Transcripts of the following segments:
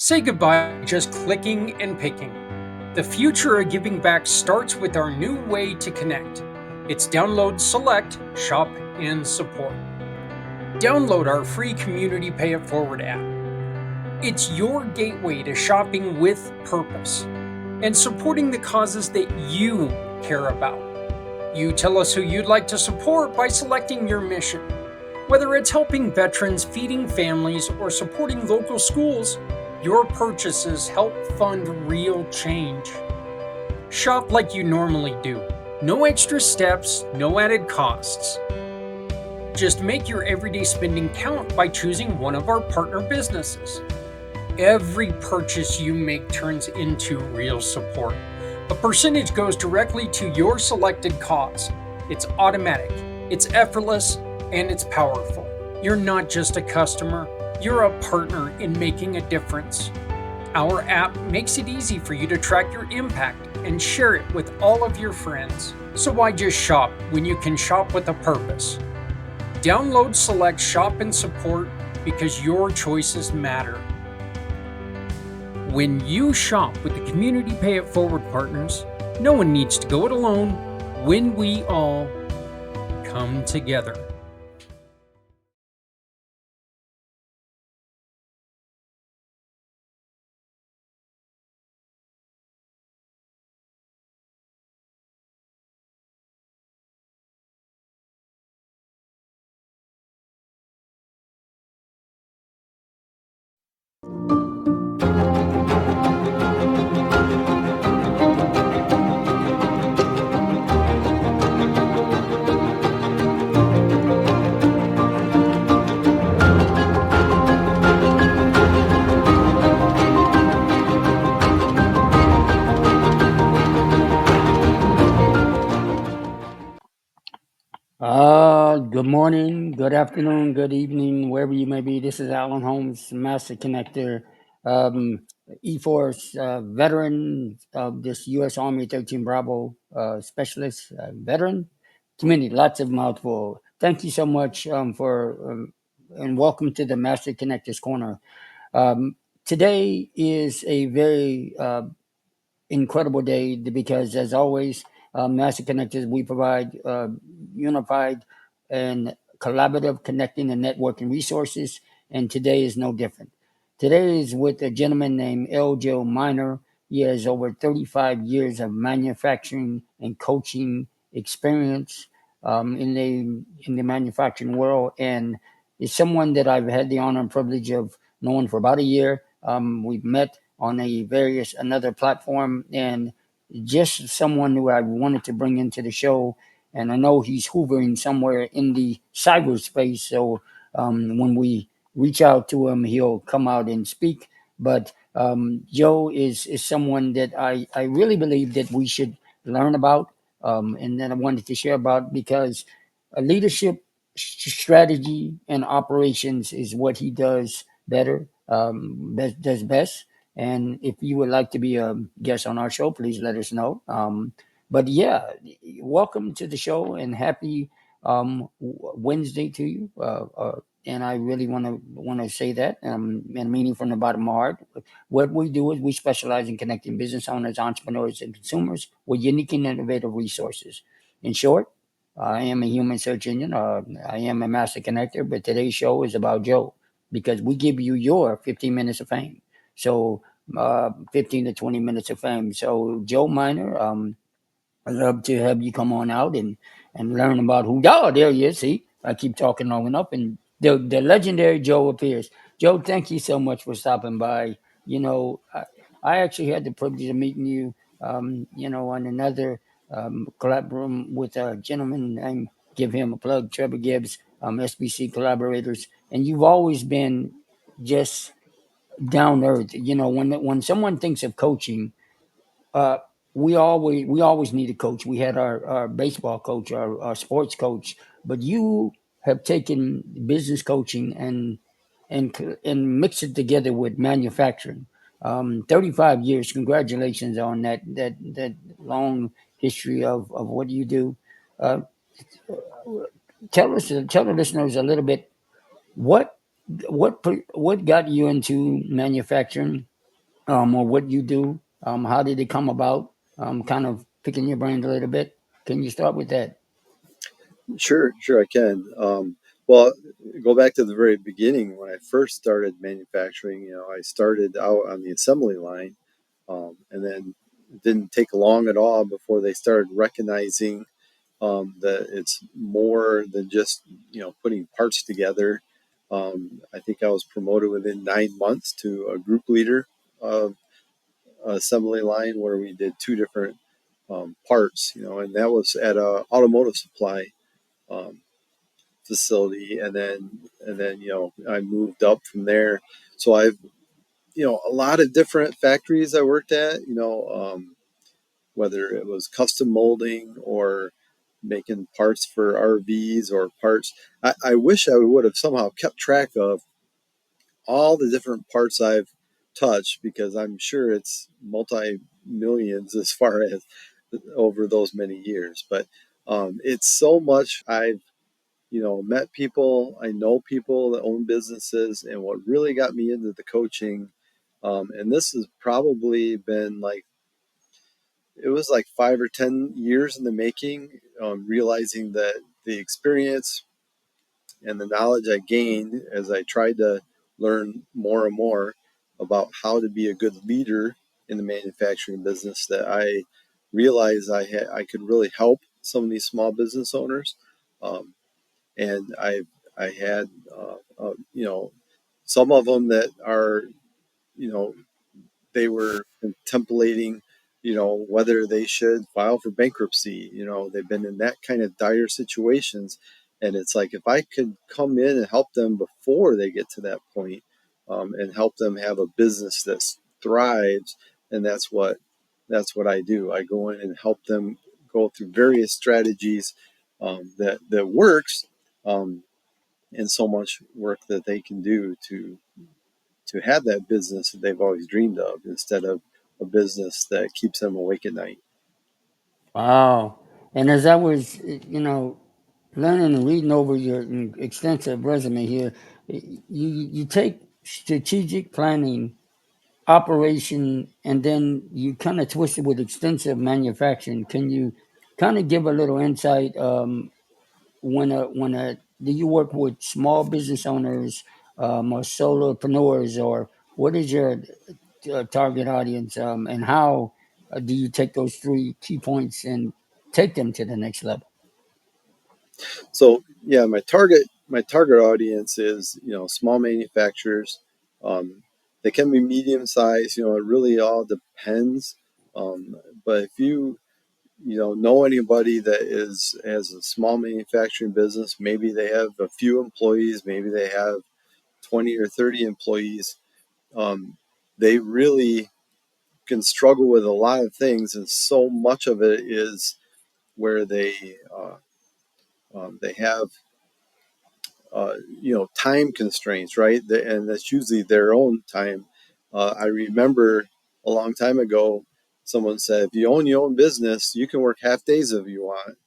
Say goodbye to just clicking and picking. The future of giving back starts with our new way to connect. It's download, select, shop, and support. Download our free community Pay It Forward app. It's your gateway to shopping with purpose and supporting the causes that you care about. You tell us who you'd like to support by selecting your mission. Whether it's helping veterans, feeding families, or supporting local schools, your purchases help fund real change. Shop like you normally do. No extra steps, no added costs. Just make your everyday spending count by choosing one of our partner businesses. Every purchase you make turns into real support. A percentage goes directly to your selected cause. It's automatic, it's effortless, and it's powerful. You're not just a customer, you're a partner in making a difference. Our app makes it easy for you to track your impact and share it with all of your friends. So why just shop when you can shop with a purpose? Download, select, shop, and support because your choices matter. When you shop with the Community Pay It Forward partners, no one needs to go it alone when we all come together. Good morning, good afternoon, good evening, wherever you may be. This is Alan Holmes, Master Connector, um, E-Force veteran of this U.S. Army 13 Bravo specialist, veteran community. Lots of mouthful. Thank you so much and welcome to the Master Connectors Corner. Um, Today is a very incredible day because, as always, Master Connectors, we provide unified and collaborative connecting and networking resources, and today is no different. Today is with a gentleman named L. Joe Miner. He has over 35 years of manufacturing and coaching experience in the manufacturing world, and is someone that I've had the honor and privilege of knowing for about a year. We've met on a various another platform, and just someone who I wanted to bring into the show. And I know he's hoovering somewhere in the cyberspace, so when we reach out to him, he'll come out and speak. But Joe is someone that I really believe that we should learn about, and that I wanted to share about because leadership strategy and operations is what he does better, does best. And if you would like to be a guest on our show, please let us know. But yeah, welcome to the show and happy Wednesday to you. And I really want to say that and meaning from the bottom of my heart. What we do is we specialize in connecting business owners, entrepreneurs, and consumers with unique and innovative resources. In short, I am a human search engine. I am a master connector, but today's show is about Joe because we give you your 15 minutes of fame. So 15 to 20 minutes of fame. So Joe Miner, I'd love to have you come on out and learn about who. Oh, there he is. See, I keep talking long enough, and the legendary Joe appears. Joe, thank you so much for stopping by. I actually had the privilege of meeting you. On another collab room with a gentleman named, give him a plug, Trevor Gibbs, SBC collaborators, and you've always been just down to earth. When someone thinks of coaching, uh, we always need a coach. We had our baseball coach, our sports coach, but you have taken business coaching and mixed it together with manufacturing. 35 years. Congratulations on that long history of what you do. Uh, tell the listeners a little bit what what got you into manufacturing, or what you do? How did it come about? Kind of picking your brain a little bit. Can you start with that? Sure, I can. Well, go back to the very beginning when I first started manufacturing. I started out on the assembly line, and then it didn't take long at all before they started recognizing that it's more than just putting parts together. I think I was promoted within 9 months to a group leader of assembly line where we did two different parts. And that was at a automotive supply. Um, Facility, and then I moved up from there. So I've a lot of different factories I worked at. Whether it was custom molding or making parts for RVs or parts. I wish I would have somehow kept track of all the different parts I've touched because I'm sure it's multi millions as far as over those many years. But it's so much. I've met people, I know people that own businesses, and what really got me into the coaching, and this has probably been like, it was like 5 or 10 years in the making, realizing that the experience and the knowledge I gained as I tried to learn more and more about how to be a good leader in the manufacturing business, that I realized I could really help some of these small business owners. Um, and I had some of them that are you know they were contemplating whether they should file for bankruptcy. They've been in that kind of dire situations, and it's like if I could come in and help them before they get to that point, and help them have a business that thrives. And that's what I do. I go in and help them go through various strategies that works. Um, and so much work that they can do to have that business that they've always dreamed of instead of a business that keeps them awake at night. Wow. And as I was, learning and reading over your extensive resume here, you take strategic planning, operation, and then you kind of twist it with extensive manufacturing. Can you kind of give a little insight? When do you work with small business owners, or solopreneurs, or what is your target audience, and how do you take those three key points and take them to the next level? So yeah, my target audience is small manufacturers. They can be medium size. It really all depends. But if you know anybody that is has a small manufacturing business, maybe they have a few employees, maybe they have 20 or 30 employees. They really can struggle with a lot of things, and so much of it is where they have time constraints, right? And that's usually their own time. I remember a long time ago, someone said, "If you own your own business, you can work half days if you want.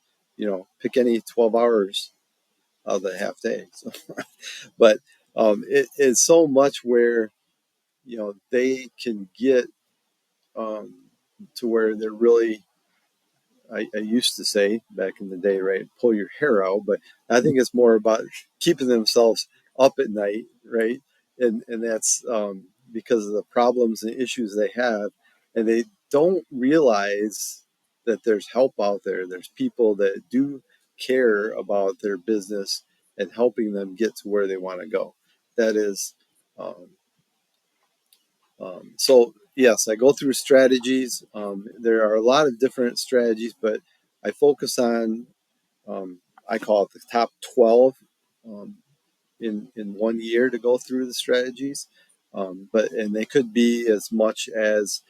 Pick any 12 hours of the half day." So, but it is so much where they can get to where they're really, I used to say back in the day, right, pull your hair out, but I think it's more about keeping themselves up at night, right? And that's because of the problems and issues they have, and they don't realize that there's help out there. There's people that do care about their business and helping them get to where they want to go. That is, um, so yes, I go through strategies. There are a lot of different strategies, but I focus on, I call it the top 12 um, in 1 year to go through the strategies. And they could be as much as,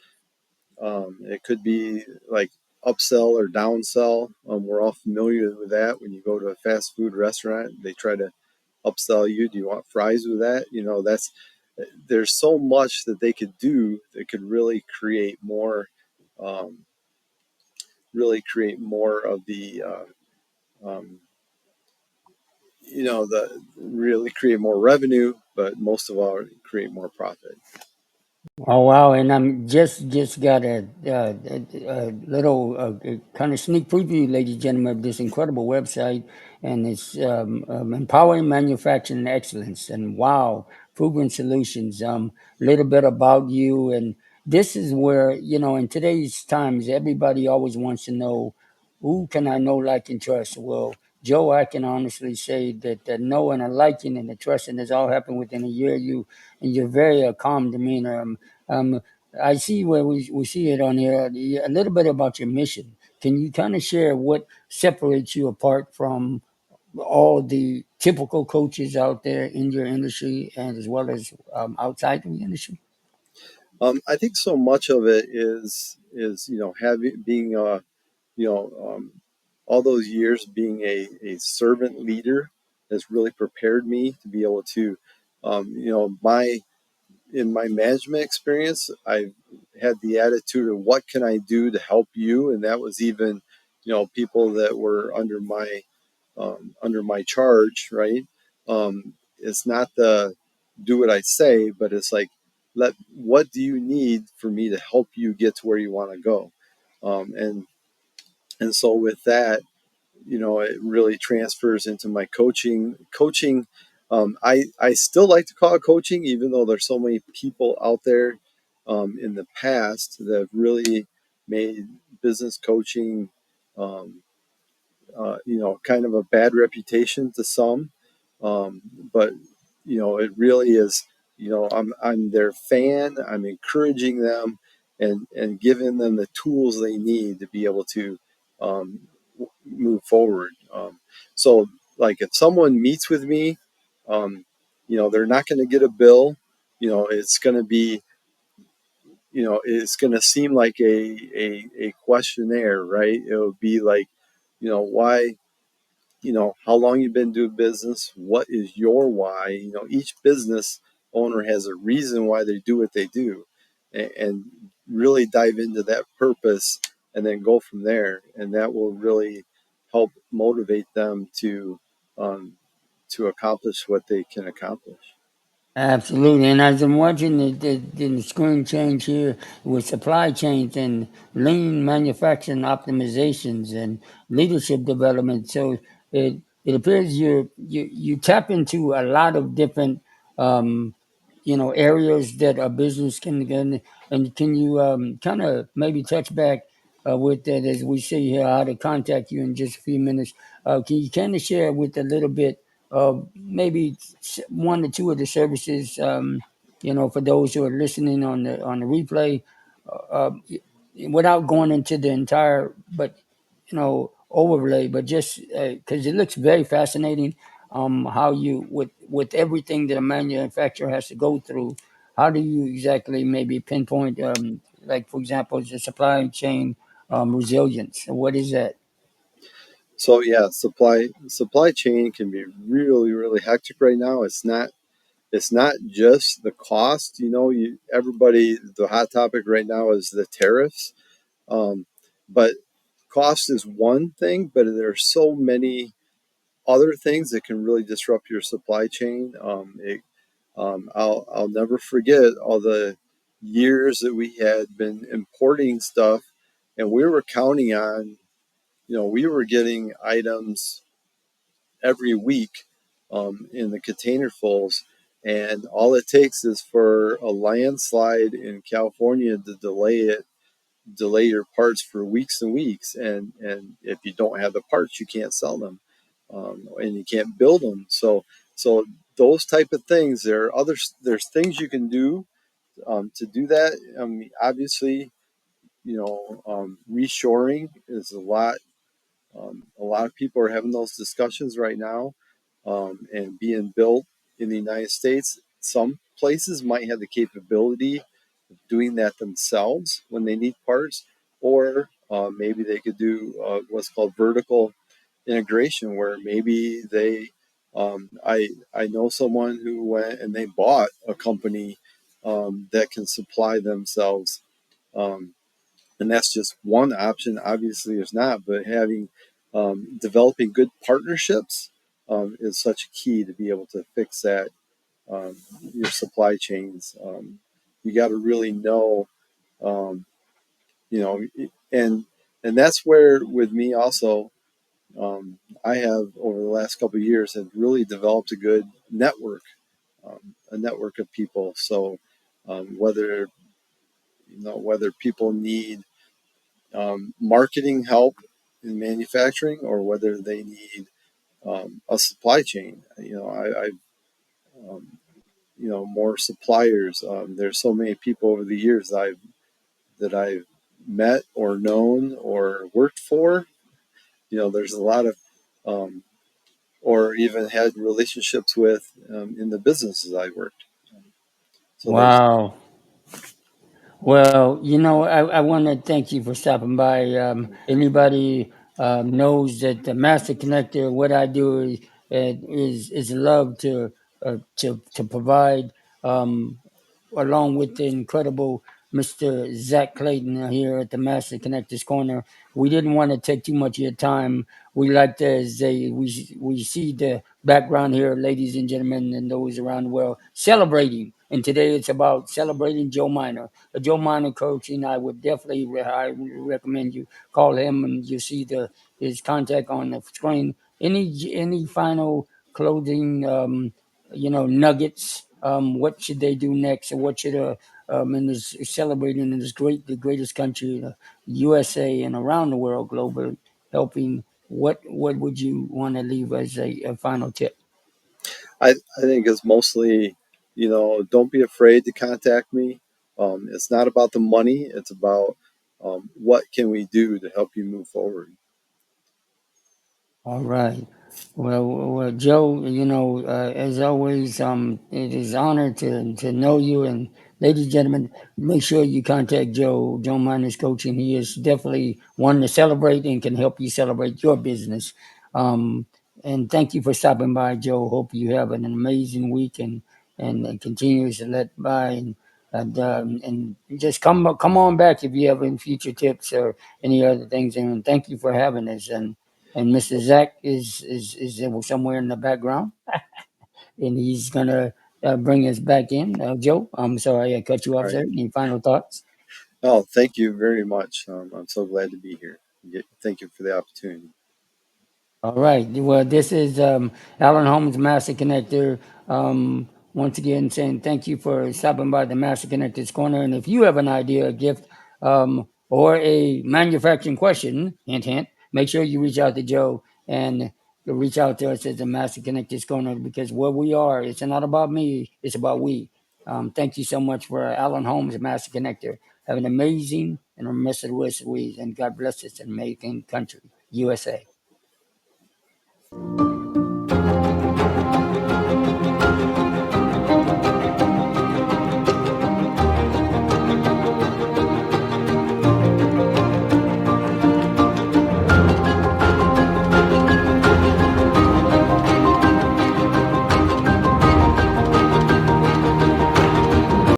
it could be like upsell or downsell. We're all familiar with that. When you go to a fast food restaurant, they try to upsell you. Do you want fries with that? There's so much that they could do that could um, really create more of the, the really create more revenue, but most of all, create more profit. Oh wow! And I'm just got a little kind of sneak preview, ladies and gentlemen, of this incredible website, and it's empowering manufacturing excellence. And wow, proven solutions. Little bit about you, and this is where in today's times, everybody always wants to know who can I know, like, and trust. Well, Joe, I can honestly say that knowing and liking and the trusting has all happened within a year. And you're very calm demeanor. Um, I see where we see it on here. A little bit about your mission. Can you kind of share what separates you apart from all the typical coaches out there in your industry, and as well as outside of the industry? I think so much of it is having being you know all those years being a servant leader has really prepared me to be able to my in my management experience, I've had the attitude of what can I do to help you, and that was even, people that were under my charge, right? It's not the do what I say, but it's like, let what do you need for me to help you get to where you want to go, and so with that, it really transfers into my coaching. I still like to call it coaching, even though there's so many people out there in the past that have really made business coaching um, kind of a bad reputation to some. Um, but it really is. I'm their fan. I'm encouraging them and giving them the tools they need to be able to um, move forward. So, like, if someone meets with me, um, they're not going to get a bill. It's going to be, it's going to seem like a questionnaire, right? It would be like, why, how long you've been doing business, what is your why. Each business owner has a reason why they do what they do, and really dive into that purpose and then go from there, and that will really help motivate them um, to accomplish what they can accomplish. Absolutely, and as I'm watching the screen change here with supply chains and lean manufacturing optimizations and leadership development, so it appears you tap into a lot of different um, areas that a business and can you kind of maybe touch back with that as we see here how to contact you in just a few minutes. Can you kind of share with a little bit maybe one or two of the services, for those who are listening on the replay, without going into the entire, but overlay, but just because it looks very fascinating, how you with everything that a manufacturer has to go through, how do you exactly maybe pinpoint, like for example, the supply chain resilience? What is that? So yeah, supply chain can be really really hectic right now. It's not just the cost. Everybody, the hot topic right now is the tariffs. But cost is one thing, but there are so many other things that can really disrupt your supply chain. I'll never forget all the years that we had been importing stuff, and we were counting on, we were getting items every week in the containerfuls, and all it takes is for a landslide in California to delay your parts for weeks and weeks, and if you don't have the parts, you can't sell them, and you can't build them. So those type of things. There's things you can do to do that. Obviously, reshoring is a lot of people are having those discussions right now, and being built in the United States. Some places might have the capability of doing that themselves when they need parts, or maybe they could do what's called vertical integration, where maybe I know someone who went and they bought a company that can supply themselves. Um, and that's just one option. Obviously, there's not, but having developing good partnerships is such a key to be able to fix that, your supply chains. you got to really know, um, you know, and that's where with me also, I have over the last couple of years have really developed a good network, a network of people. So whether whether people need marketing help in manufacturing or whether they need a supply chain, I more suppliers. There's so many people over the years that I've met or known or worked for. There's a lot of um, or even had relationships with in the businesses I worked. So there's Wow. Well, I want to thank you for stopping by. Anybody knows that the Master Connector, what I do is love to provide, um, along with the incredible Mr. Zach Clayton here at the Master Connectors Corner. We didn't want to take too much of your time. We like to say we see the background here, ladies and gentlemen, and those around the world celebrating. And today it's about celebrating Joe Minor. Joe Minor coaching. I would definitely I recommend you call him, and you see his contact on the screen. Any final closing nuggets? What should they do next, or what should and is celebrating in the greatest country, USA, and around the world globally, helping. What would you want to leave as a final tip? I think it's mostly, don't be afraid to contact me. It's not about the money. It's about what can we do to help you move forward. All right. Well, Joe, as always, it is an honor to know you. And ladies and gentlemen, make sure you contact Joe Miners Coaching. He is definitely one to celebrate and can help you celebrate your business. Um, and thank you for stopping by, Joe. Hope you have an amazing week and continues to let by and just come on back if you have any future tips or any other things. And thank you for having us. And Mr. Zach is somewhere in the background, and he's gonna bring us back in. Joe, I'm sorry I cut you All off, right. sir. Any final thoughts? Oh, thank you very much. I'm so glad to be here. Thank you for the opportunity. All right. Well, this is Alan Holmes, Master Connector. Once again, saying thank you for stopping by the Master Connector's Corner. And if you have an idea, a gift, or a manufacturing question, hint, hint, make sure you reach out to Joe and reach out to us as the Master Connector's Corner, because where we are, it's not about me, it's about we. Thank you so much for Alan Holmes, Master Connector. Have an amazing and remembrance week, and God bless this American country, USA.